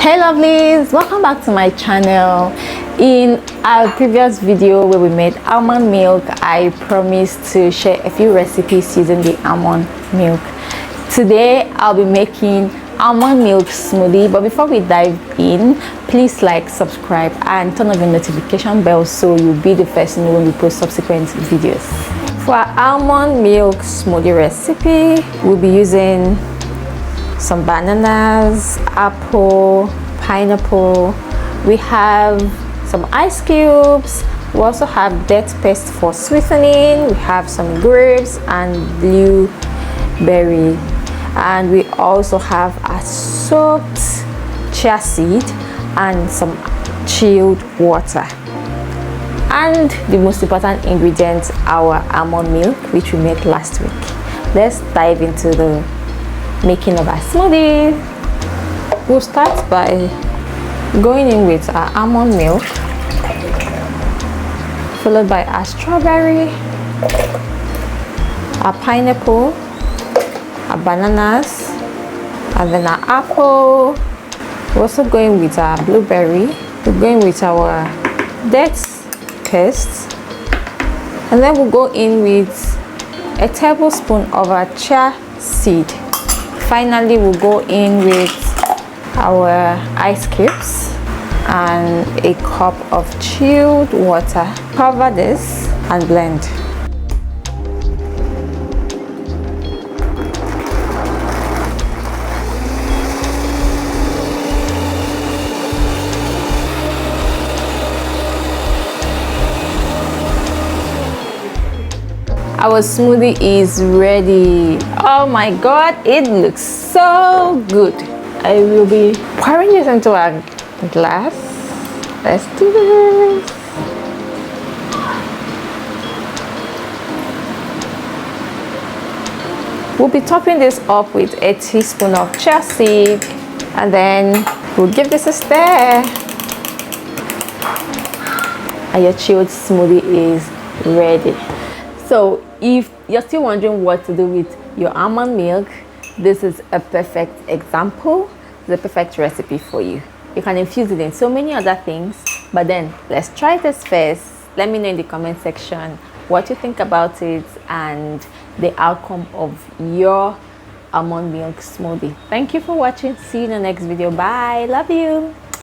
Hey lovelies, welcome back to my channel. In our previous video where we made almond milk, I promised to share a few recipes using the almond milk. Today I'll be making almond milk smoothie, but before we dive in, please like, subscribe and turn on the notification bell so you'll be the first to know when we post subsequent videos. For our almond milk smoothie recipe, we'll be using some bananas, apple, pineapple. We have some ice cubes. We also have date paste for sweetening. We have some grapes and blueberry, and we also have a soaked chia seed and some chilled water. And the most important ingredient, our almond milk, which we made last week. Let's dive into the making of our smoothie. We'll start by going in with our almond milk, followed by our strawberry, our pineapple, our bananas, and then our apple. We're also going with our blueberry. We're going with our date paste, and then we'll go in with a tablespoon of our chia seed. Finally, we'll go in with our ice cubes and a cup of chilled water. Cover this and blend. Our smoothie is ready. Oh my god, it looks so good. I will be pouring this into a glass. Let's do this. We'll be topping this up with a teaspoon of chia seed, and then we'll give this a stir. And your chilled smoothie is ready. So if you're still wondering what to do with your almond milk, this is a perfect example. It's a perfect recipe for you. You can infuse it in so many other things, but then let's try this first. Let me know in the comment section what you think about it and the outcome of your almond milk smoothie. Thank you for watching. See you in the next video. Bye. Love you.